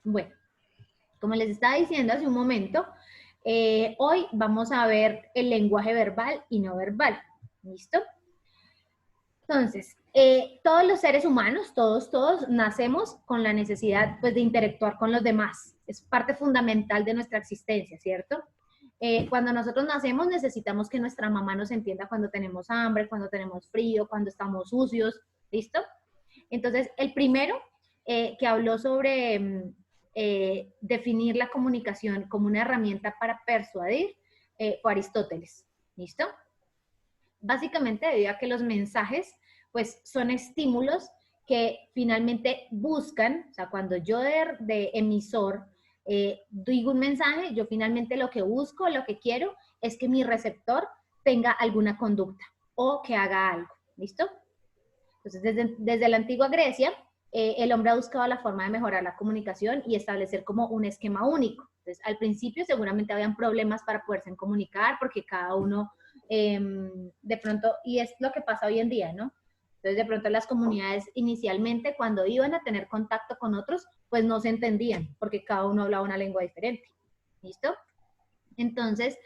Bueno, como les estaba diciendo hace un momento, hoy vamos a ver el lenguaje verbal y no verbal. ¿Listo? Entonces, todos los seres humanos, todos nacemos con la necesidad pues, de interactuar con los demás. Es parte fundamental de nuestra existencia, ¿cierto? Cuando nosotros nacemos necesitamos que nuestra mamá nos entienda cuando tenemos hambre, cuando tenemos frío, cuando estamos sucios, ¿listo? Entonces, el primero que habló sobre definir la comunicación como una herramienta para persuadir fue Aristóteles, ¿listo? Básicamente debido a que los mensajes pues son estímulos que finalmente buscan, o sea, cuando yo de emisor digo un mensaje, yo finalmente lo que busco, lo que quiero es que mi receptor tenga alguna conducta o que haga algo, ¿listo? Entonces, desde la antigua Grecia, el hombre ha buscado la forma de mejorar la comunicación y establecer como un esquema único. Entonces, al principio seguramente habían problemas para poderse comunicar porque cada uno de pronto, y es lo que pasa hoy en día, ¿no? Entonces, de pronto las comunidades inicialmente, cuando iban a tener contacto con otros, pues no se entendían porque cada uno hablaba una lengua diferente. ¿Listo? Entonces,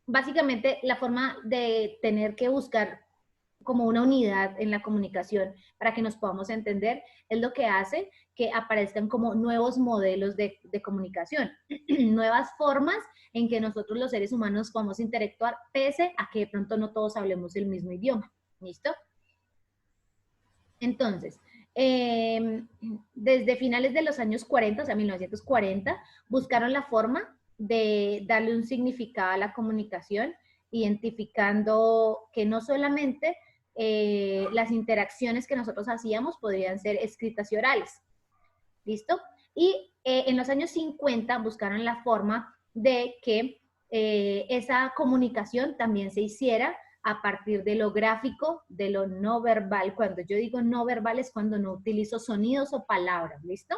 básicamente la forma de tener que buscar como una unidad en la comunicación para que nos podamos entender, es lo que hace que aparezcan como nuevos modelos de comunicación, nuevas formas en que nosotros los seres humanos podamos interactuar, pese a que de pronto no todos hablemos el mismo idioma. ¿Listo? Entonces, desde finales de los años 40, o sea, 1940, buscaron la forma de darle un significado a la comunicación, identificando que no solamente las interacciones que nosotros hacíamos podrían ser escritas y orales. ¿Listo? Y en los años 50 buscaron la forma de que esa comunicación también se hiciera a partir de lo gráfico, de lo no verbal. Cuando yo digo no verbal es cuando no utilizo sonidos o palabras, ¿listo?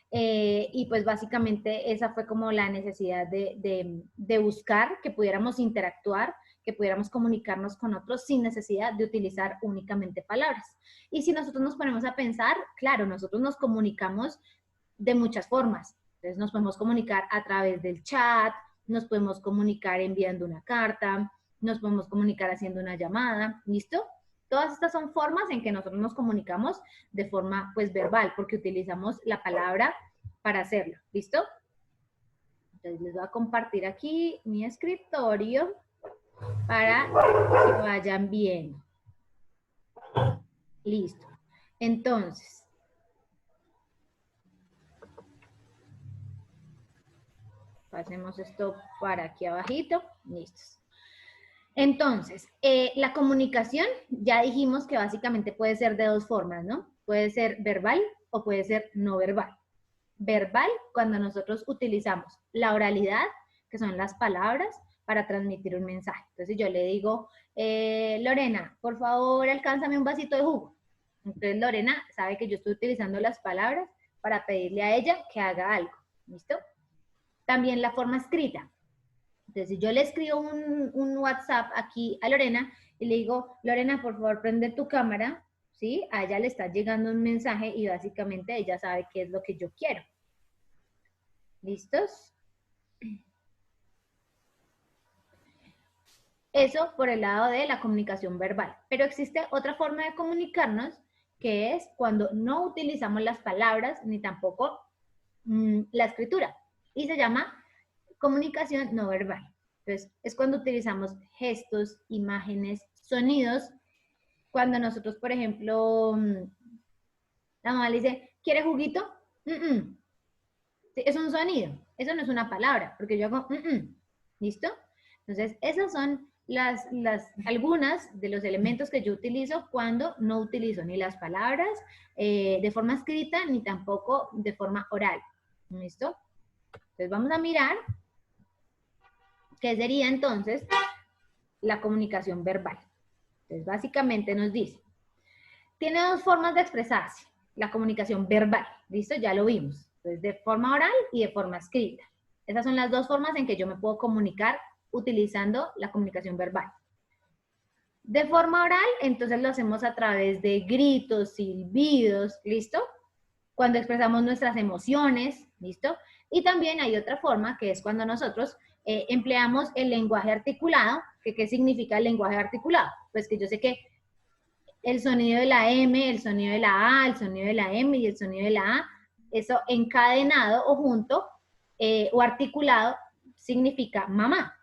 Y pues básicamente esa fue como la necesidad de buscar que pudiéramos interactuar, que pudiéramos comunicarnos con otros sin necesidad de utilizar únicamente palabras. Y si nosotros nos ponemos a pensar, claro, nosotros nos comunicamos de muchas formas. Entonces nos podemos comunicar a través del chat, nos podemos comunicar enviando una carta, nos podemos comunicar haciendo una llamada, ¿listo? Todas estas son formas en que nosotros nos comunicamos de forma pues verbal, porque utilizamos la palabra para hacerlo, ¿listo? Entonces les voy a compartir aquí mi escritorio para que vayan viendo. Listo. Entonces, pasemos esto para aquí abajito. Listos. Entonces, la comunicación, ya dijimos que básicamente puede ser de dos formas, ¿no? Puede ser verbal o puede ser no verbal. Verbal, cuando nosotros utilizamos la oralidad, que son las palabras, para transmitir un mensaje. Entonces, yo le digo, Lorena, por favor, alcánzame un vasito de jugo. Entonces, Lorena sabe que yo estoy utilizando las palabras para pedirle a ella que haga algo. ¿Listo? También la forma escrita. Entonces, si yo le escribo un WhatsApp aquí a Lorena y le digo, Lorena, por favor, prende tu cámara, ¿sí? A ella le está llegando un mensaje y básicamente ella sabe qué es lo que yo quiero. ¿Listos? Eso por el lado de la comunicación verbal. Pero existe otra forma de comunicarnos que es cuando no utilizamos las palabras ni tampoco la escritura. Y se llama comunicación no verbal. Entonces, es cuando utilizamos gestos, imágenes, sonidos. Cuando nosotros, por ejemplo, la mamá le dice, ¿quiere juguito? Sí, es un sonido, eso no es una palabra, porque yo hago, ¿listo? Entonces, esas son algunas de los elementos que yo utilizo cuando no utilizo ni las palabras de forma escrita, ni tampoco de forma oral, ¿listo? Entonces, vamos a mirar qué sería entonces la comunicación verbal. Entonces, básicamente nos dice, tiene dos formas de expresarse, la comunicación verbal, ¿listo? Ya lo vimos. Entonces, de forma oral y de forma escrita. Esas son las dos formas en que yo me puedo comunicar utilizando la comunicación verbal. De forma oral, entonces lo hacemos a través de gritos, silbidos, ¿listo? Cuando expresamos nuestras emociones, ¿listo? Y también hay otra forma, que es cuando nosotros empleamos el lenguaje articulado, que ¿qué significa el lenguaje articulado? Pues que yo sé que el sonido de la M, el sonido de la A, el sonido de la M y el sonido de la A, eso encadenado o junto o articulado significa mamá.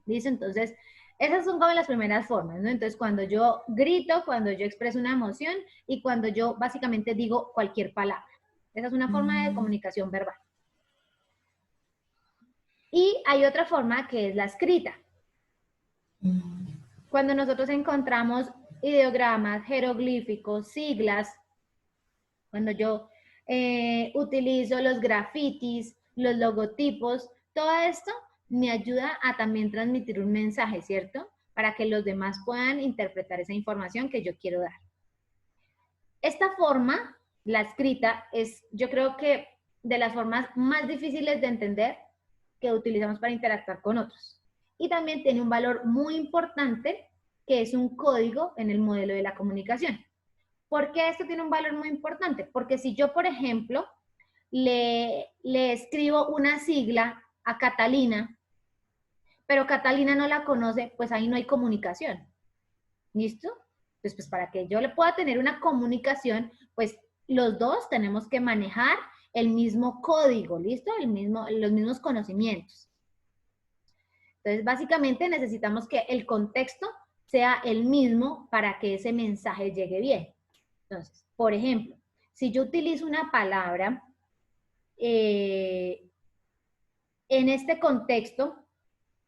¿Listo? Entonces, esas son como las primeras formas, ¿no? Entonces, cuando yo grito, cuando yo expreso una emoción y cuando yo básicamente digo cualquier palabra. Esa es una forma de comunicación verbal. Y hay otra forma que es la escrita. Cuando nosotros encontramos ideogramas, jeroglíficos, siglas, cuando yo utilizo los grafitis, los logotipos, todo esto me ayuda a también transmitir un mensaje, ¿cierto? Para que los demás puedan interpretar esa información que yo quiero dar. Esta forma, la escrita, es yo creo que de las formas más difíciles de entender que utilizamos para interactuar con otros. Y también tiene un valor muy importante que es un código en el modelo de la comunicación. ¿Por qué esto tiene un valor muy importante? Porque si yo, por ejemplo, le escribo una sigla a Catalina, pero Catalina no la conoce, pues ahí no hay comunicación. ¿Listo? Entonces, pues para que yo le pueda tener una comunicación, pues los dos tenemos que manejar el mismo código, ¿listo? Los mismos conocimientos. Entonces, básicamente necesitamos que el contexto sea el mismo para que ese mensaje llegue bien. Entonces, por ejemplo, si yo utilizo una palabra en este contexto,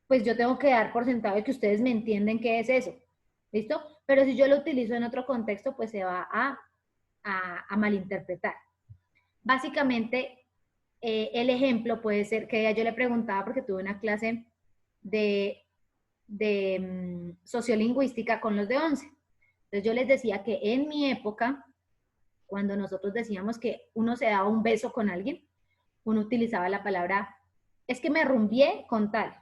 pues yo tengo que dar por sentado de que ustedes me entienden qué es eso. ¿Listo? Pero si yo lo utilizo en otro contexto, pues se va a malinterpretar. Básicamente, el ejemplo puede ser que yo le preguntaba, porque tuve una clase de sociolingüística con los de 11. Entonces yo les decía que en mi época, cuando nosotros decíamos que uno se daba un beso con alguien, uno utilizaba la palabra, es que me rumbié con tal,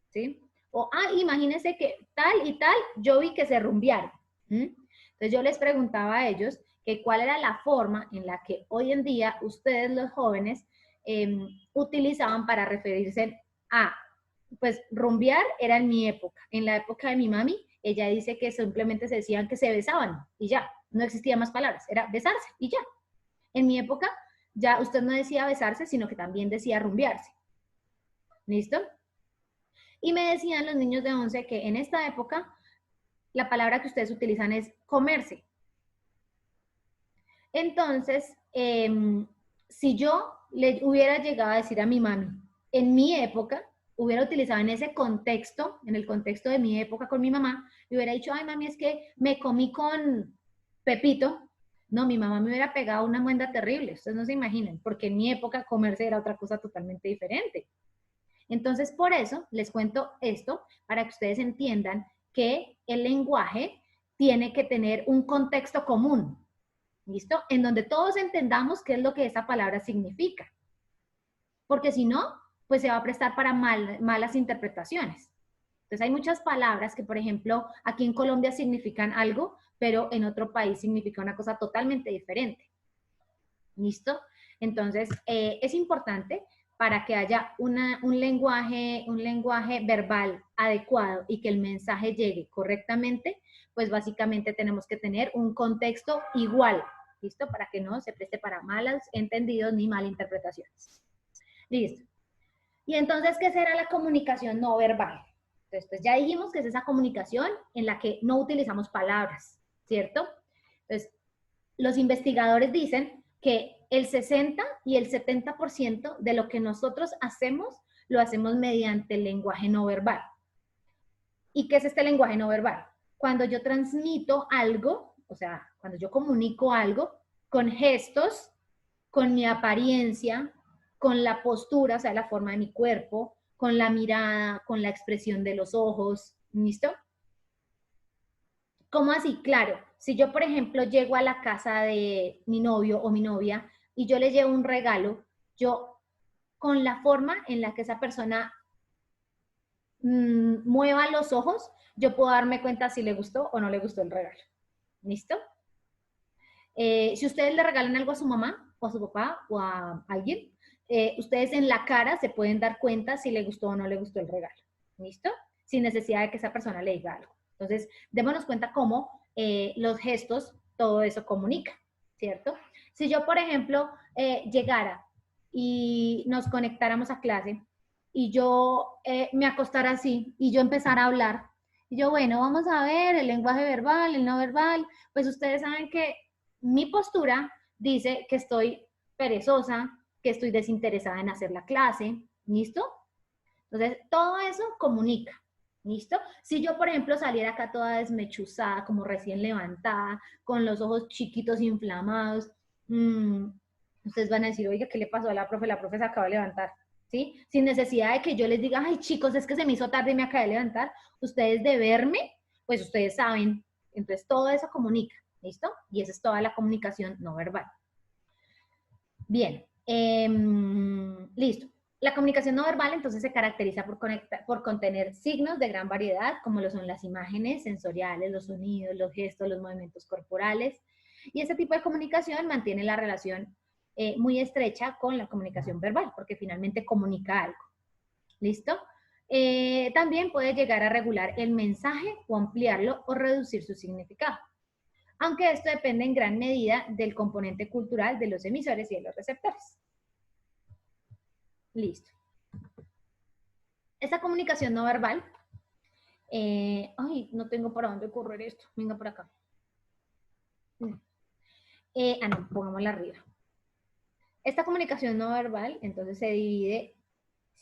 ¿sí? O, imagínense que tal y tal, yo vi que se rumbiaron. Entonces yo les preguntaba a ellos que cuál era la forma en la que hoy en día ustedes los jóvenes utilizaban para referirse a, pues rumbear era en mi época, en la época de mi mami, ella dice que simplemente se decían que se besaban y ya, no existían más palabras, era besarse y ya. En mi época ya usted no decía besarse, sino que también decía rumbearse. ¿Listo? Y me decían los niños de 11 que en esta época la palabra que ustedes utilizan es comerse. Entonces, si yo le hubiera llegado a decir a mi mami, en mi época, hubiera utilizado en ese contexto, en el contexto de mi época con mi mamá, y hubiera dicho, ay mami, es que me comí con Pepito. No, mi mamá me hubiera pegado una muenda terrible, ustedes no se imaginan, porque en mi época comerse era otra cosa totalmente diferente. Entonces, por eso les cuento esto, para que ustedes entiendan que el lenguaje tiene que tener un contexto común, ¿listo? En donde todos entendamos qué es lo que esa palabra significa. Porque si no, pues se va a prestar para malas interpretaciones. Entonces hay muchas palabras que, por ejemplo, aquí en Colombia significan algo, pero en otro país significa una cosa totalmente diferente. ¿Listo? Entonces, es importante para que haya un lenguaje verbal adecuado y que el mensaje llegue correctamente, pues básicamente tenemos que tener un contexto igual, ¿listo? Para que no se preste para malos entendidos ni malinterpretaciones. Listo. Y entonces, ¿qué será la comunicación no verbal? Entonces, pues ya dijimos que es esa comunicación en la que no utilizamos palabras, ¿cierto? Entonces, los investigadores dicen que el 60 y el 70% de lo que nosotros hacemos, lo hacemos mediante el lenguaje no verbal. ¿Y qué es este lenguaje no verbal? Cuando yo transmito algo, o sea, cuando yo comunico algo con gestos, con mi apariencia, con la postura, o sea, la forma de mi cuerpo, con la mirada, con la expresión de los ojos, ¿listo? ¿Cómo así? Claro, si yo, por ejemplo, llego a la casa de mi novio o mi novia y yo le llevo un regalo, yo con la forma en la que esa persona mueva los ojos, yo puedo darme cuenta si le gustó o no le gustó el regalo. ¿Listo? Si ustedes le regalan algo a su mamá o a su papá o a alguien, ustedes en la cara se pueden dar cuenta si le gustó o no le gustó el regalo. ¿Listo? Sin necesidad de que esa persona le diga algo. Entonces, démonos cuenta cómo los gestos, todo eso comunica, ¿cierto? Si yo, por ejemplo, llegara y nos conectáramos a clase y yo me acostara así y yo empezara a hablar, y yo, bueno, vamos a ver el lenguaje verbal, el no verbal, pues ustedes saben que mi postura dice que estoy perezosa, que estoy desinteresada en hacer la clase, ¿listo? Entonces, todo eso comunica, ¿listo? Si yo, por ejemplo, saliera acá toda desmechuzada, como recién levantada, con los ojos chiquitos inflamados, ustedes van a decir, oiga, ¿qué le pasó a la profe? La profe se acaba de levantar, ¿sí? Sin necesidad de que yo les diga, ay, chicos, es que se me hizo tarde y me acabé de levantar. Ustedes de verme, pues ustedes saben. Entonces, todo eso comunica, ¿listo? Y esa es toda la comunicación no verbal. Bien, listo. La comunicación no verbal entonces se caracteriza por contener signos de gran variedad, como lo son las imágenes sensoriales, los sonidos, los gestos, los movimientos corporales. Y este tipo de comunicación mantiene la relación muy estrecha con la comunicación verbal, porque finalmente comunica algo. ¿Listo? También puede llegar a regular el mensaje o ampliarlo o reducir su significado, aunque esto depende en gran medida del componente cultural de los emisores y de los receptores. Listo. Esta comunicación no verbal, ay, no tengo para dónde correr esto, venga por acá. No, pongámosla arriba. Esta comunicación no verbal, entonces se divide,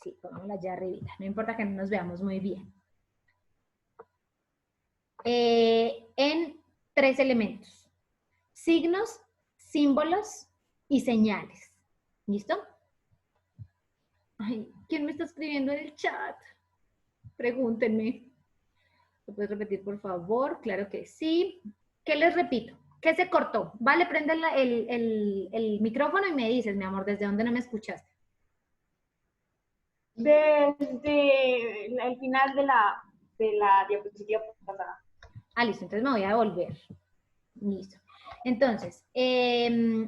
sí, pongámosla allá arribita, no importa que no nos veamos muy bien, en 3 elementos: signos, símbolos y señales. ¿Listo? Ay, ¿quién me está escribiendo en el chat? Pregúntenme. ¿Lo puedes repetir, por favor? Claro que sí. ¿Qué les repito? ¿Qué se cortó? Vale, prende el micrófono y me dices, mi amor, ¿desde dónde no me escuchaste? Desde el final de la diapositiva pasada. Ah, listo, entonces me voy a devolver. Listo. Entonces,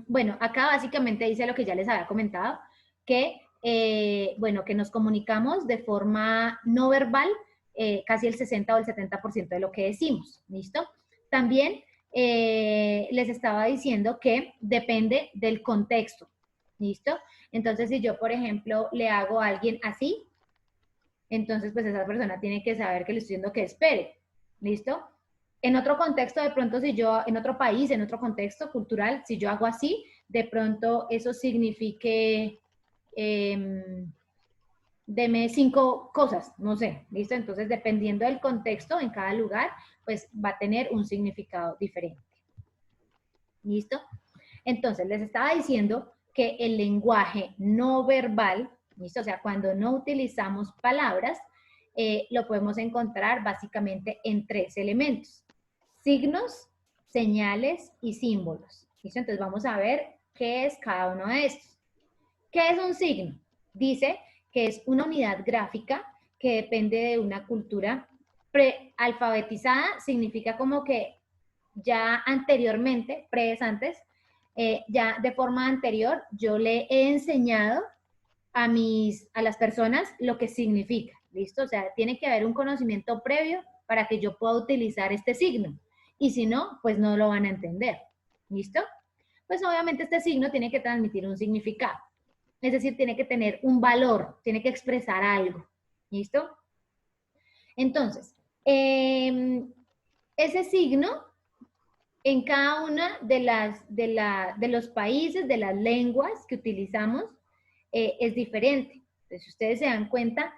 bueno, acá básicamente dice lo que ya les había comentado, que, bueno, que nos comunicamos de forma no verbal, casi el 60 o el 70% de lo que decimos, ¿listo? También les estaba diciendo que depende del contexto, ¿listo? Entonces, si yo, por ejemplo, le hago a alguien así, entonces, pues esa persona tiene que saber que le estoy diciendo que espere, ¿listo? En otro contexto, de pronto, si yo, en otro país, en otro contexto cultural, si yo hago así, de pronto eso signifique, deme 5 cosas, no sé, ¿listo? Entonces, dependiendo del contexto en cada lugar, pues va a tener un significado diferente. ¿Listo? Entonces, les estaba diciendo que el lenguaje no verbal, ¿listo? O sea, cuando no utilizamos palabras, lo podemos encontrar básicamente en 3 elementos: signos, señales y símbolos. ¿Listo? Entonces vamos a ver qué es cada uno de estos. ¿Qué es un signo? Dice que es una unidad gráfica que depende de una cultura prealfabetizada. Significa como que ya anteriormente, antes, ya de forma anterior, yo le he enseñado a las personas lo que significa, ¿listo? O sea, tiene que haber un conocimiento previo para que yo pueda utilizar este signo. Y si no, pues no lo van a entender, ¿listo? Pues obviamente este signo tiene que transmitir un significado. Es decir, tiene que tener un valor, tiene que expresar algo, ¿listo? Entonces, ese signo en cada una de los países, de las lenguas que utilizamos, es diferente. Entonces, si ustedes se dan cuenta,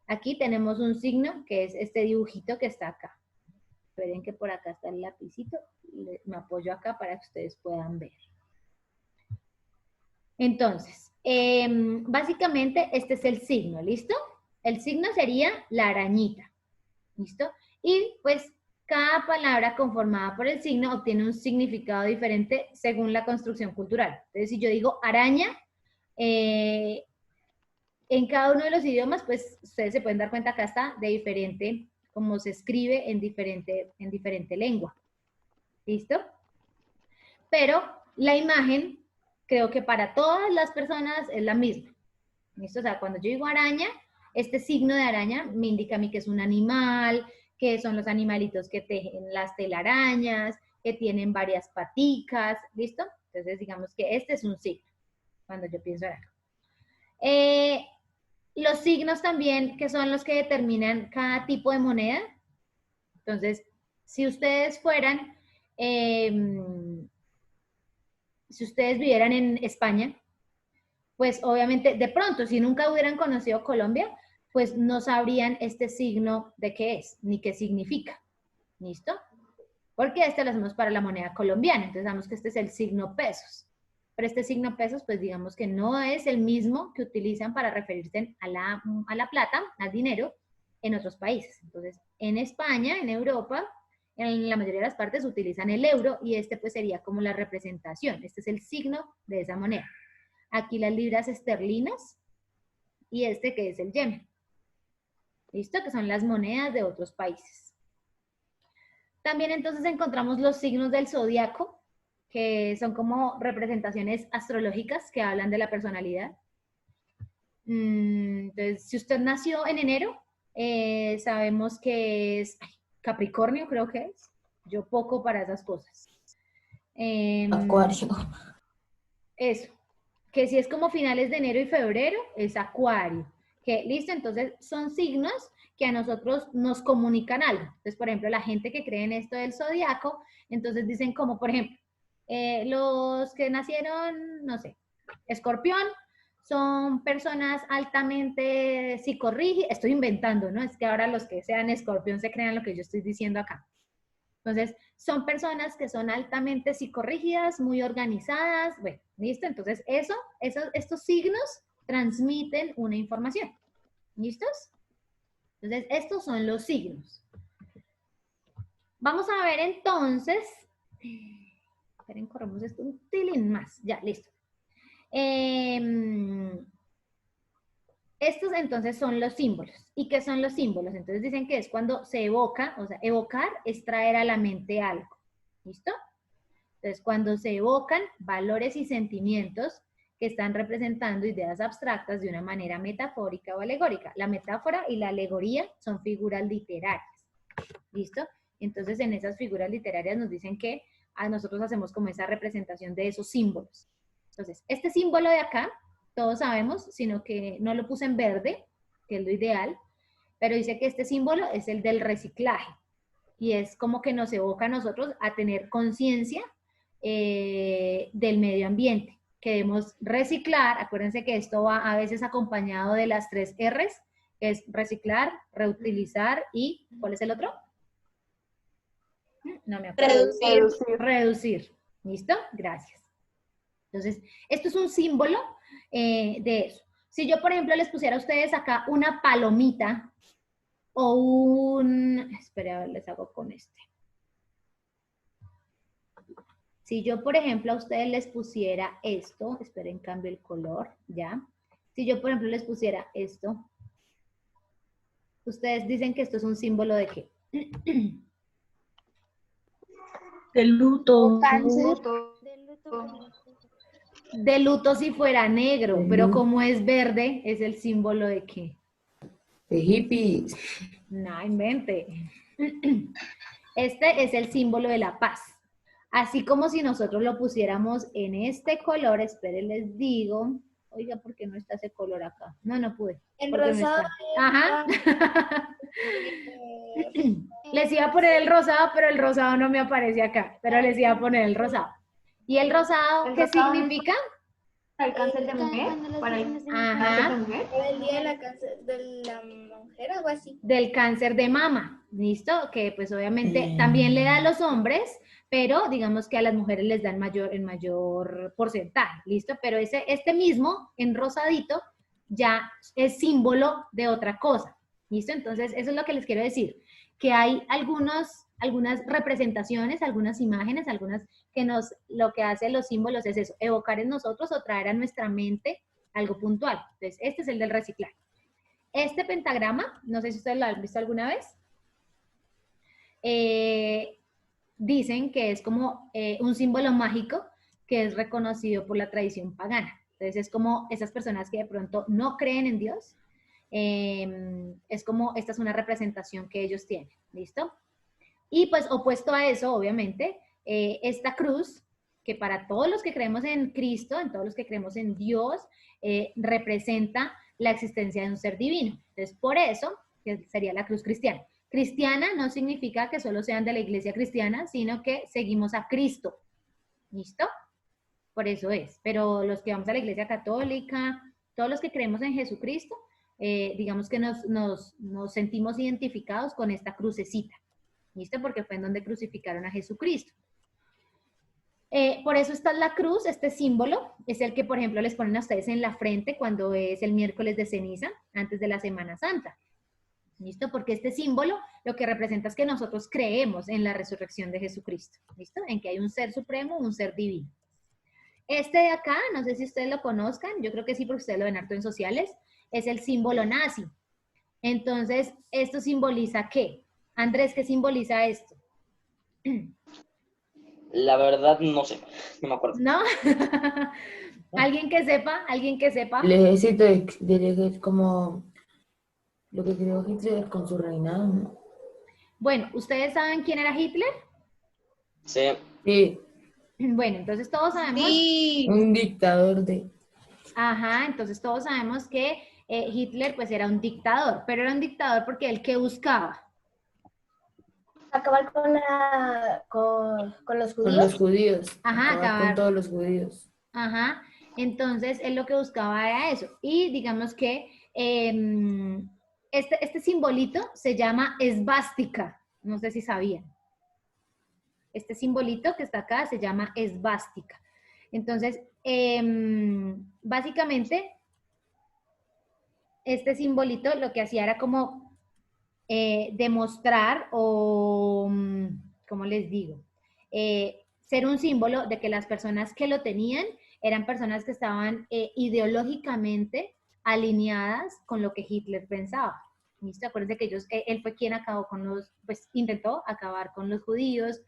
aquí tenemos un signo que es este dibujito que está acá. Esperen que por acá está el lapicito. Me apoyo acá para que ustedes puedan ver. Entonces, básicamente este es el signo, ¿listo? El signo sería la arañita, ¿listo? Y pues cada palabra conformada por el signo obtiene un significado diferente según la construcción cultural. Entonces, si yo digo araña, En cada uno de los idiomas, pues ustedes se pueden dar cuenta acá está de diferente, como se escribe en diferente lengua. ¿Listo? Pero la imagen, creo que para todas las personas es la misma. ¿Listo? O sea, cuando yo digo araña, este signo de araña me indica a mí que es un animal, que son los animalitos que tejen las telarañas, que tienen varias paticas, ¿listo? Entonces, digamos que este es un signo, cuando yo pienso araña. Los signos también, que son los que determinan cada tipo de moneda. Entonces, si ustedes fueran, si ustedes vivieran en España, pues obviamente, de pronto, si nunca hubieran conocido Colombia, pues no sabrían este signo de qué es, ni qué significa. ¿Listo? Porque este lo hacemos para la moneda colombiana, entonces sabemos que este es el signo pesos. Pero este signo pesos, pues digamos que no es el mismo que utilizan para referirse a la plata, al dinero, en otros países. Entonces, en España, en Europa, en la mayoría de las partes utilizan el euro y este pues sería como la representación. Este es el signo de esa moneda. Aquí las libras esterlinas y este que es el yen. ¿Listo? Que son las monedas de otros países. También entonces encontramos los signos del zodiaco, que son como representaciones astrológicas que hablan de la personalidad. Entonces, si usted nació en enero, sabemos que es Capricornio, creo que es. Yo poco para esas cosas. Acuario. Eso. Que si es como finales de enero y febrero, es Acuario. Que, listo, entonces son signos que a nosotros nos comunican algo. Entonces, por ejemplo, la gente que cree en esto del zodiaco, entonces dicen como, por ejemplo, los que nacieron, no sé, Escorpión, son personas altamente psicorrígidas. Estoy inventando, ¿no? Es que ahora los que sean Escorpión se crean lo que yo estoy diciendo acá. Entonces, son personas que son altamente psicorrígidas, muy organizadas. Bueno, ¿listo? Entonces, estos signos transmiten una información. ¿Listos? Entonces, estos son los signos. Vamos a ver entonces. Esperen, corremos esto un tilín más. Ya, listo. Estos entonces son los símbolos. ¿Y qué son los símbolos? Entonces dicen que es cuando se evoca, o sea, evocar es traer a la mente algo. ¿Listo? Entonces, cuando se evocan valores y sentimientos que están representando ideas abstractas de una manera metafórica o alegórica. La metáfora y la alegoría son figuras literarias. ¿Listo? Entonces, en esas figuras literarias nos dicen que nosotros hacemos como esa representación de esos símbolos. Entonces, este símbolo de acá, todos sabemos, sino que no lo puse en verde, que es lo ideal, pero dice que este símbolo es el del reciclaje. Y es como que nos evoca a nosotros a tener conciencia del medio ambiente, que debemos reciclar. Acuérdense que esto va a veces acompañado de las 3 R's, que es reciclar, reutilizar y, ¿cuál es el otro? No me acuerdo. Reducir. ¿Listo? Gracias. Entonces, esto es un símbolo de eso. Si yo, por ejemplo, les pusiera a ustedes acá una palomita o un... Espera, a ver, les hago con este. Si yo, por ejemplo, a ustedes les pusiera esto, esperen, cambio el color, ¿ya? Si yo, por ejemplo, les pusiera esto, ustedes dicen que esto es un símbolo ¿de qué? De luto. Cáncer. De luto si fuera negro, pero como es verde, es el símbolo ¿de qué? De hippies. No, invente. Este es el símbolo de la paz. Así como si nosotros lo pusiéramos en este color, esperen, les digo. Oiga, ¿por qué no está ese color acá? No pude. En ¿Por qué no rosado. está? Ajá. Les iba a poner el rosado, pero el rosado no me aparece acá. Pero les iba a poner el rosado. ¿Y el rosado qué significa? ¿Para el cáncer de mujer? ¿Para el cáncer de mujer? Para el día de la mujer, algo así. Del cáncer de mama, ¿listo? Que pues obviamente también le da a los hombres, pero digamos que a las mujeres les da en mayor porcentaje, ¿listo? Pero este mismo, en rosadito, ya es símbolo de otra cosa, ¿listo? Entonces, eso es lo que les quiero decir, que hay algunas representaciones, algunas imágenes, lo que hacen los símbolos es eso, evocar en nosotros o traer a nuestra mente algo puntual. Entonces, este es el del reciclaje. Este pentagrama, no sé si ustedes lo han visto alguna vez, dicen que es como un símbolo mágico que es reconocido por la tradición pagana. Entonces, es como esas personas que de pronto no creen en Dios, es como esta es una representación que ellos tienen, ¿listo? Y pues opuesto a eso, obviamente, esta cruz, que para todos los que creemos en Cristo, en todos los que creemos en Dios, representa la existencia de un ser divino. Entonces, por eso, que sería la cruz cristiana. Cristiana no significa que solo sean de la iglesia cristiana, sino que seguimos a Cristo. ¿Listo? Por eso es. Pero los que vamos a la iglesia católica, todos los que creemos en Jesucristo, digamos que nos sentimos identificados con esta crucecita. ¿Listo? Porque fue en donde crucificaron a Jesucristo. Por eso está la cruz, este símbolo, es el que, por ejemplo, les ponen a ustedes en la frente cuando es el miércoles de ceniza, antes de la Semana Santa. ¿Listo? Porque este símbolo lo que representa es que nosotros creemos en la resurrección de Jesucristo. ¿Listo? En que hay un ser supremo, un ser divino. Este de acá, no sé si ustedes lo conozcan, yo creo que sí porque ustedes lo ven harto en sociales, es el símbolo nazi. Entonces, ¿esto simboliza qué? Andrés, ¿qué simboliza esto? La verdad no sé, no me acuerdo. ¿No? ¿Alguien que sepa? ¿Alguien que sepa? El ejército es como lo que creó Hitler con su reinado, ¿no? Bueno, ¿ustedes saben quién era Hitler? Sí. Sí, Bueno, entonces todos sabemos... Sí. un dictador de... Ajá, entonces todos sabemos que Hitler pues era un dictador, pero era un dictador porque él ¿qué buscaba? Acabar con los judíos. Con los judíos. Ajá, Acabar con todos los judíos. Ajá, entonces él lo que buscaba era eso. Y digamos que este simbolito se llama esvástica. No sé si sabían. Este simbolito que está acá se llama esvástica. Entonces, básicamente, este simbolito lo que hacía era como demostrar o, ¿cómo les digo? Ser un símbolo de que las personas que lo tenían eran personas que estaban ideológicamente alineadas con lo que Hitler pensaba. ¿Listo? Acuérdense que él fue quien acabó con pues intentó acabar con los judíos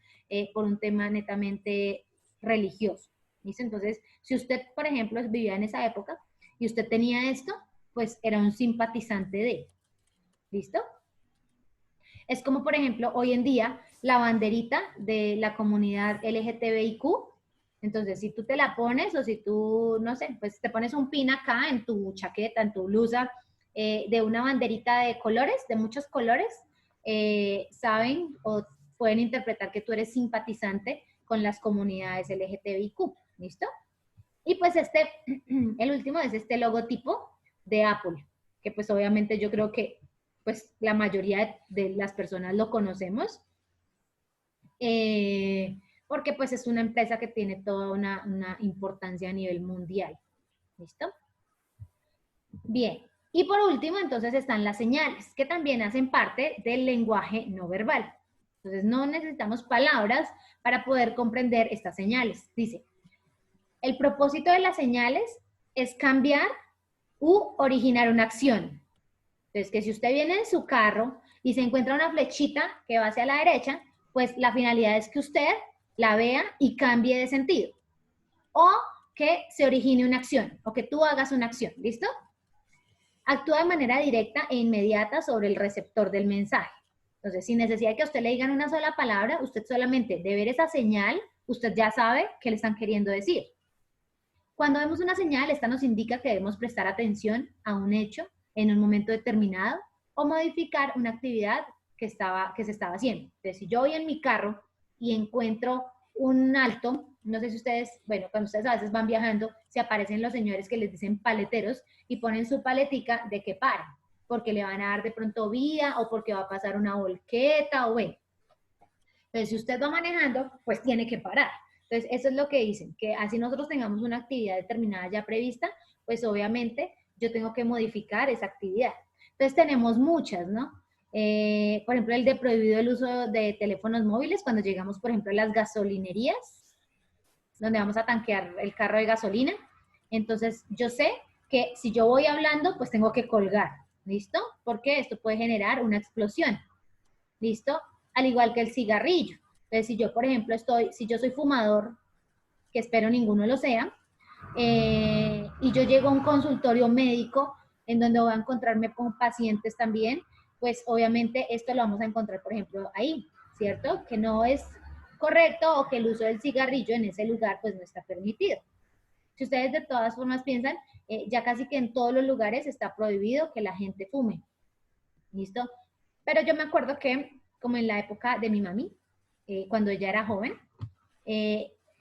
por un tema netamente religioso. ¿Listo? Entonces, si usted, por ejemplo, vivía en esa época y usted tenía esto, pues era un simpatizante de él. ¿Listo? Es como, por ejemplo, hoy en día, la banderita de la comunidad LGTBIQ. Entonces, si tú te la pones o si tú, no sé, pues te pones un pin acá en tu chaqueta, en tu blusa, de una banderita de colores, de muchos colores, saben o pueden interpretar que tú eres simpatizante con las comunidades LGTBIQ. ¿Listo? Y pues el último es este logotipo de Apple, que pues obviamente yo creo que pues la mayoría de las personas lo conocemos, porque pues es una empresa que tiene toda una importancia a nivel mundial. ¿Listo? Bien. Y por último, entonces están las señales, que también hacen parte del lenguaje no verbal. Entonces no necesitamos palabras para poder comprender estas señales. Dice, el propósito de las señales es cambiar u originar una acción. Entonces, que si usted viene en su carro y se encuentra una flechita que va hacia la derecha, pues la finalidad es que usted la vea y cambie de sentido. O que se origine una acción, o que tú hagas una acción, ¿listo? Actúa de manera directa e inmediata sobre el receptor del mensaje. Entonces, sin necesidad de que a usted le digan una sola palabra, usted solamente de ver esa señal, usted ya sabe qué le están queriendo decir. Cuando vemos una señal, esta nos indica que debemos prestar atención a un hecho en un momento determinado o modificar una actividad que se estaba haciendo. Entonces, si yo voy en mi carro y encuentro un alto, no sé si ustedes, bueno, cuando ustedes a veces van viajando, se aparecen los señores que les dicen paleteros y ponen su paletica de que paren, porque le van a dar de pronto vía o porque va a pasar una volqueta o bueno. Entonces, si usted va manejando, pues tiene que parar. Entonces, eso es lo que dicen, que así nosotros tengamos una actividad determinada ya prevista, pues obviamente yo tengo que modificar esa actividad. Entonces, tenemos muchas, ¿no? Por ejemplo, el de prohibido el uso de teléfonos móviles cuando llegamos, por ejemplo, a las gasolinerías, donde vamos a tanquear el carro de gasolina. Entonces, yo sé que si yo voy hablando, pues tengo que colgar, ¿listo? Porque esto puede generar una explosión, ¿listo? Al igual que el cigarrillo. Entonces, si yo, por ejemplo, si yo soy fumador, que espero ninguno lo sea, y yo llego a un consultorio médico en donde voy a encontrarme con pacientes también, pues obviamente esto lo vamos a encontrar, por ejemplo, ahí, ¿cierto? Que no es correcto o que el uso del cigarrillo en ese lugar pues no está permitido. Si ustedes de todas formas piensan, ya casi que en todos los lugares está prohibido que la gente fume, ¿listo? Pero yo me acuerdo que, como en la época de mi mami, cuando ella era joven,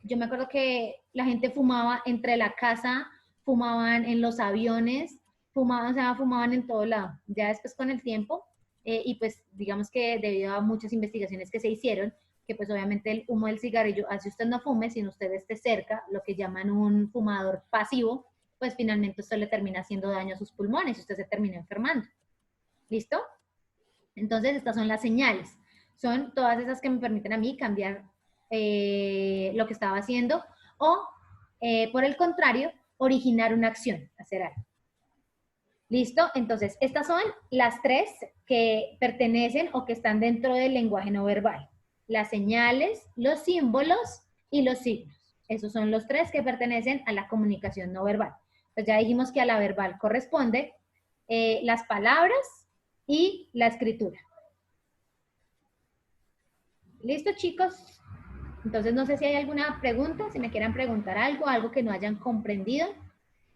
yo me acuerdo que la gente fumaba entre la casa, fumaban en los aviones, fumaban, o sea, fumaban en todo lado. Ya después con el tiempo, y pues digamos que debido a muchas investigaciones que se hicieron, que pues obviamente el humo del cigarrillo hace usted no fume, sino usted esté cerca, lo que llaman un fumador pasivo, pues finalmente esto le termina haciendo daño a sus pulmones y usted se termina enfermando. ¿Listo? Entonces estas son las señales. Son todas esas que me permiten a mí cambiar lo que estaba haciendo o, por el contrario, originar una acción, hacer algo. ¿Listo? Entonces, estas son las tres que pertenecen o que están dentro del lenguaje no verbal. Las señales, los símbolos y los signos. Esos son los tres que pertenecen a la comunicación no verbal. Pues ya dijimos que a la verbal corresponde las palabras y la escritura. ¿Listo, chicos? Entonces, no sé si hay alguna pregunta, si me quieran preguntar algo, algo que no hayan comprendido.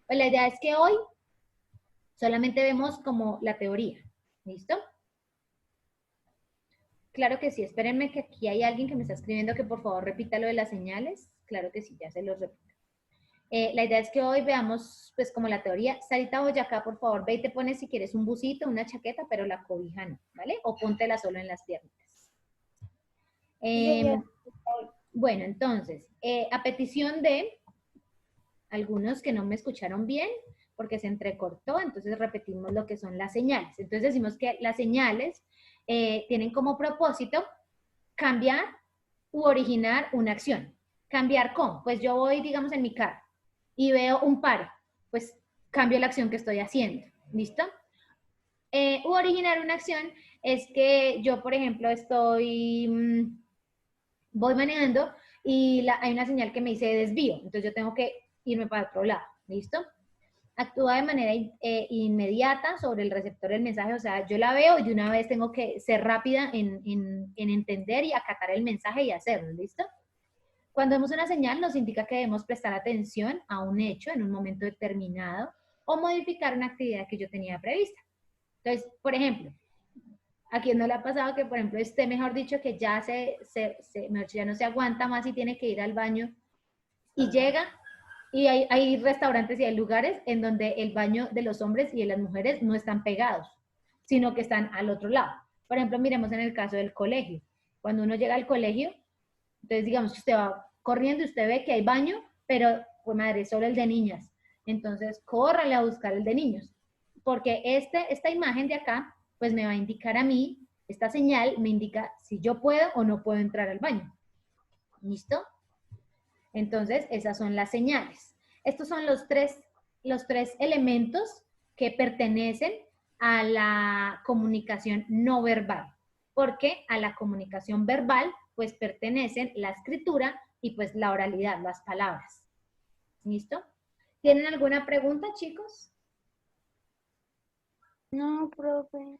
Pues la idea es que hoy solamente vemos como la teoría. ¿Listo? Claro que sí. Espérenme que aquí hay alguien que me está escribiendo que por favor repita lo de las señales. Claro que sí, ya se los repito. La idea es que hoy veamos pues como la teoría. Sarita Boyacá, por favor, ve y te pones si quieres un busito, una chaqueta, pero la cobija no, ¿vale? O póntela solo en las piernitas. Bueno, entonces, a petición de algunos que no me escucharon bien, porque se entrecortó, entonces repetimos lo que son las señales. Entonces decimos que las señales tienen como propósito cambiar u originar una acción. ¿Cambiar cómo? Pues yo voy, digamos, en mi carro y veo un paro, pues cambio la acción que estoy haciendo. ¿Listo? U originar una acción es que yo, por ejemplo, voy manejando y hay una señal que me dice desvío, entonces yo tengo que irme para otro lado, ¿listo? Actúa de manera inmediata sobre el receptor del mensaje, o sea, yo la veo y de una vez tengo que ser rápida en entender y acatar el mensaje y hacerlo, ¿listo? Cuando vemos una señal nos indica que debemos prestar atención a un hecho en un momento determinado o modificar una actividad que yo tenía prevista. Entonces, por ejemplo, ¿a quién no le ha pasado que, por ejemplo, esté, mejor dicho, que ya ya no se aguanta más y tiene que ir al baño y llega y hay restaurantes y hay lugares en donde el baño de los hombres y de las mujeres no están pegados, sino que están al otro lado? Por ejemplo, miremos en el caso del colegio. Cuando uno llega al colegio, entonces digamos que usted va corriendo y usted ve que hay baño, pero, pues madre, solo el de niñas. Entonces, córrale a buscar el de niños. Porque esta imagen de acá pues me va a indicar a mí, esta señal me indica si yo puedo o no puedo entrar al baño. ¿Listo? Entonces, esas son las señales. Estos son los tres elementos que pertenecen a la comunicación no verbal, porque a la comunicación verbal pues pertenecen la escritura y pues la oralidad, las palabras. ¿Listo? ¿Tienen alguna pregunta, chicos? No, profe.